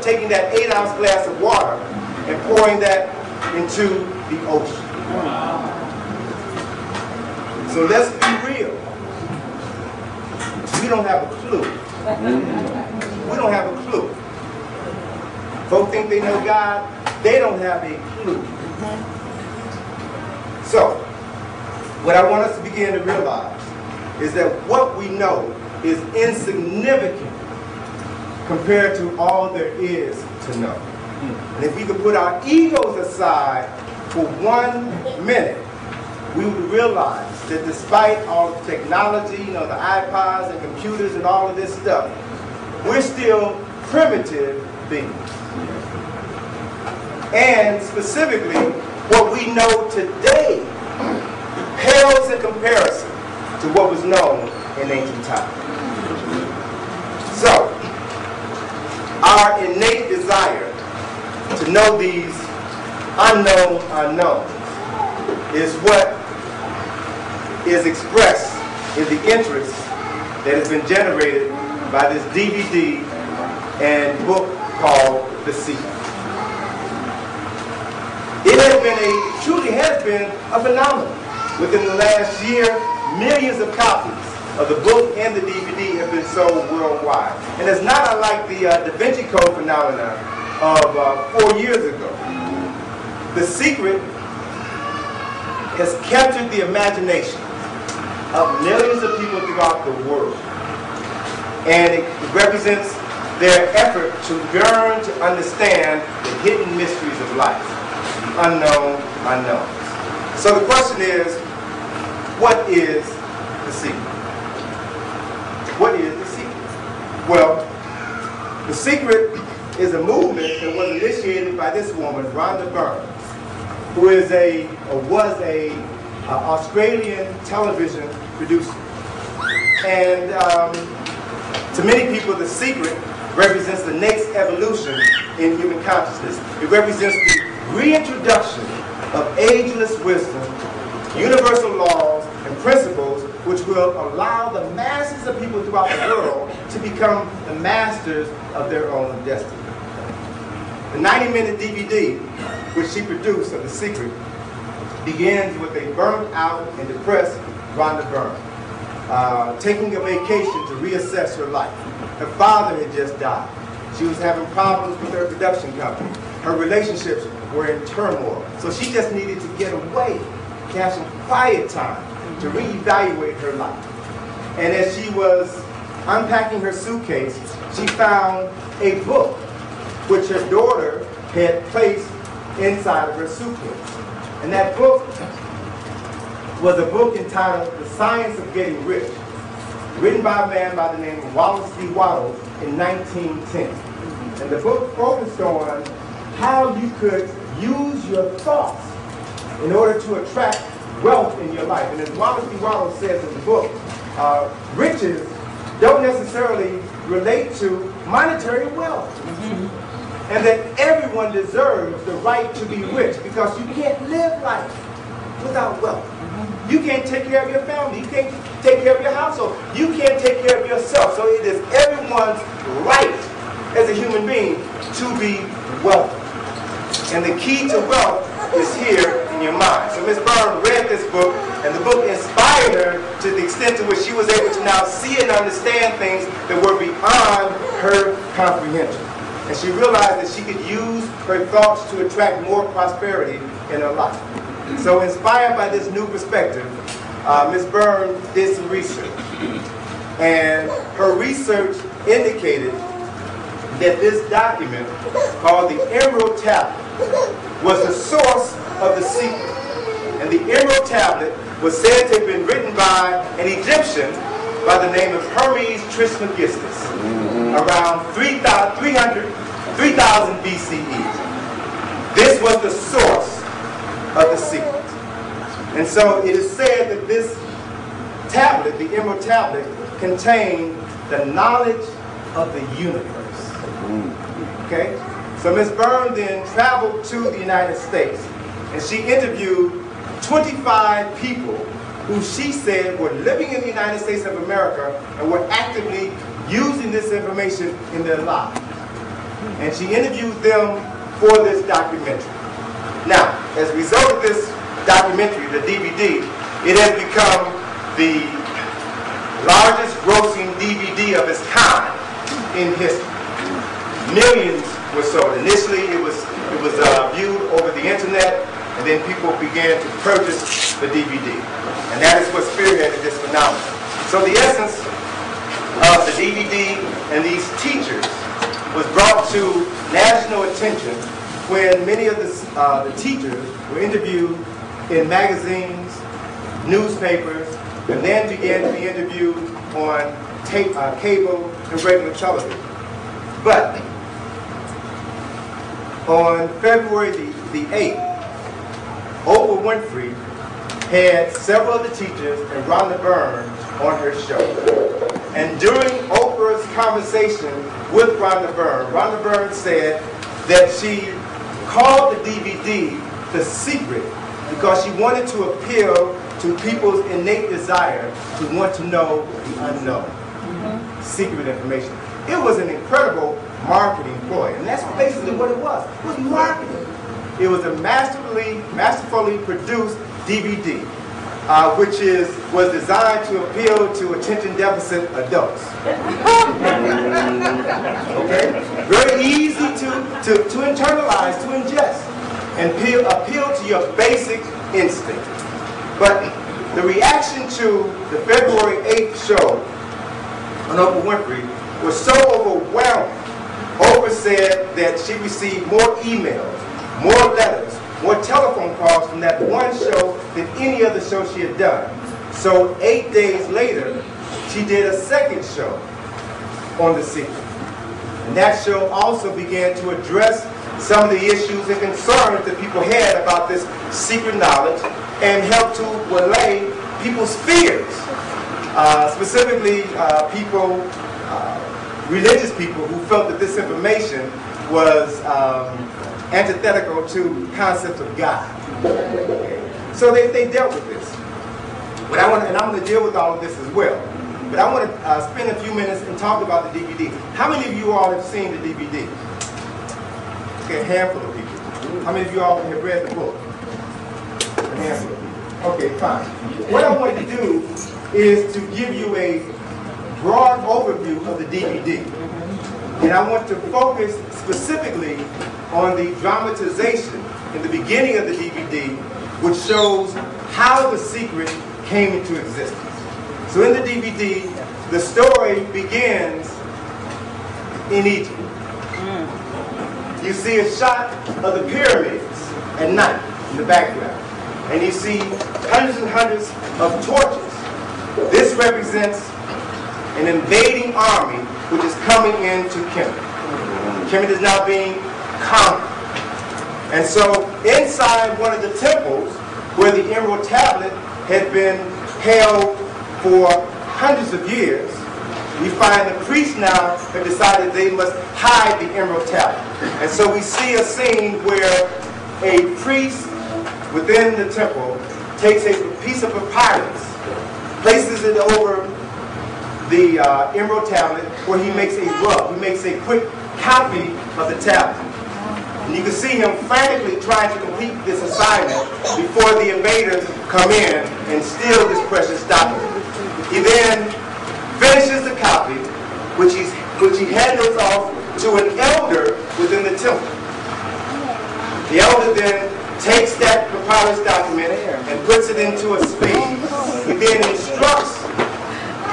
taking that 8-ounce glass of water and pouring that into the ocean. So let's be real. We don't have a clue. We don't have a clue. Folks think they know God. They don't have a clue. So, what I want us to begin to realize is that what we know is insignificant compared to all there is to know. And if we could put our egos aside for 1 minute, we would realize that despite all the technology, the iPods and computers and all of this stuff, we're still primitive beings. And specifically, what we know today pales in comparison to what was known in ancient times. So, our innate desire to know these unknown unknowns is what is expressed in the interest that has been generated by this DVD and book called The Secret. It truly has been a phenomenon. Within the last year, millions of copies of the book and the DVD have been sold worldwide. And it's not unlike the Da Vinci Code phenomenon of 4 years ago. The Secret has captured the imagination of millions of people throughout the world. And it represents their effort to yearn to understand the hidden mysteries of life, the unknown unknowns. So the question is, what is the secret? What is the secret? Well, the secret is a movement that was initiated by this woman, Rhonda Burns, who is was a Australian television producer. And to many people, the secret represents the next evolution in human consciousness. It represents the reintroduction of ageless wisdom, universal laws, and principles which will allow the masses of people throughout the world to become the masters of their own destiny. The 90-minute DVD, which she produced of The Secret, begins with a burnt out and depressed Rhonda Burns, taking a vacation to reassess her life. Her father had just died. She was having problems with her production company. Her relationships were in turmoil. So she just needed to get away, to have some quiet time, to reevaluate her life. And as she was unpacking her suitcase, she found a book which her daughter had placed inside of her suitcase. And that book was a book entitled The Science of Getting Rich, written by a man by the name of Wallace D. Waddell in 1910. And the book focused on how you could use your thoughts in order to attract wealth in your life. And as Wallace D. Waddell says in the book, riches don't necessarily relate to monetary wealth. And that everyone deserves the right to be rich, because you can't live life without wealth. You can't take care of your family. You can't take care of your household. You can't take care of yourself. So it is everyone's right as a human being to be wealthy. And the key to wealth is here in your mind. So Ms. Burns read this book, and the book inspired her to the extent to which she was able to now see and understand things that were beyond her comprehension. And she realized that she could use her thoughts to attract more prosperity in her life. So inspired by this new perspective, Ms. Burns did some research. And her research indicated that this document, called the Emerald Tablet, was the source of the secret. And the Emerald Tablet was said to have been written by an Egyptian by the name of Hermes Trismegistus, around 3000 BCE. This was the source of the secret. And so it is said that this tablet, the Emerald Tablet, contained the knowledge of the universe. Okay? So Ms. Burns then traveled to the United States, and she interviewed 25 people who she said were living in the United States of America and were actively using this information in their lives. and she interviewed them for this documentary. Now, as a result of this documentary, the DVD, it has become the largest grossing DVD of its kind in history. Millions were sold. Initially, it was viewed over the internet, and then people began to purchase the DVD. And that is what spearheaded this phenomenon. So the essence of the DVD and these teachers was brought to national attention when many of the teachers were interviewed in magazines, newspapers, and then began to be interviewed on cable and regular television. But on February the 8th, Oprah Winfrey had several of the teachers and Rhonda Byrne on her show. And during Oprah's conversation with Rhonda Byrne said that she called the DVD The Secret because she wanted to appeal to people's innate desire to want to know the unknown, secret information. It was an incredible marketing ploy, and that's basically what it was. It was marketing. It was a masterfully produced DVD, which was designed to appeal to attention deficit adults. Okay, very easy to internalize, to ingest, and appeal to your basic instinct. But the reaction to the February 8th show on Oprah Winfrey was so overwhelming. Oprah said that she received more emails, more letters, more telephone calls from that one show than any other show she had done. So 8 days later, she did a second show on The Secret. And that show also began to address some of the issues and concerns that people had about this secret knowledge and help to allay people's fears. Specifically, religious people who felt that this information was antithetical to concepts of God. Okay. So they dealt with this. But I'm going to deal with all of this as well. But I want to spend a few minutes and talk about the DVD. How many of you all have seen the DVD? Okay, a handful of people. How many of you all have read the book? A handful of people. Okay, fine. What I want to do is to give you a broad overview of the DVD. And I want to focus specifically on the dramatization in the beginning of the DVD, which shows how The Secret came into existence. So in the DVD, the story begins in Egypt. You see a shot of the pyramids at night in the background. And you see hundreds and hundreds of torches. This represents an invading army which is coming into Kemet. Kemet is now being conquered. And so inside one of the temples where the Emerald Tablet had been held for hundreds of years, we find the priests now have decided they must hide the Emerald Tablet. And so we see a scene where a priest within the temple takes a piece of papyrus, places it over the Emerald Tablet, where he makes a rub. He makes a quick copy of the tablet. And you can see him frantically trying to complete this assignment before the invaders come in and steal this precious document. He then finishes the copy, which he handles off to an elder within the temple. The elder then takes that papyrus document and puts it into a sleeve. He then instructs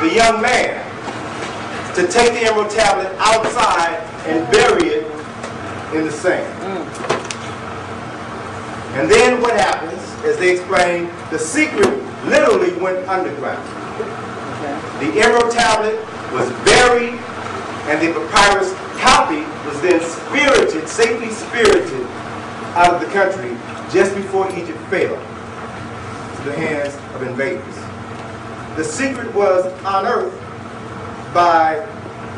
the young man to take the Emerald Tablet outside and bury it in the sand. And then what happens, as they explain, the secret literally went underground. The Emerald Tablet was buried, and the papyrus copy was then spirited, safely spirited out of the country just before Egypt fell to the hands of invaders. The secret was unearthed by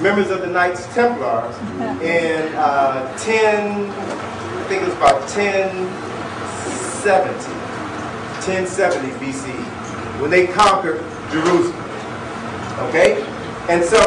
members of the Knights Templars in 1070 BCE, when they conquered Jerusalem. Okay? And so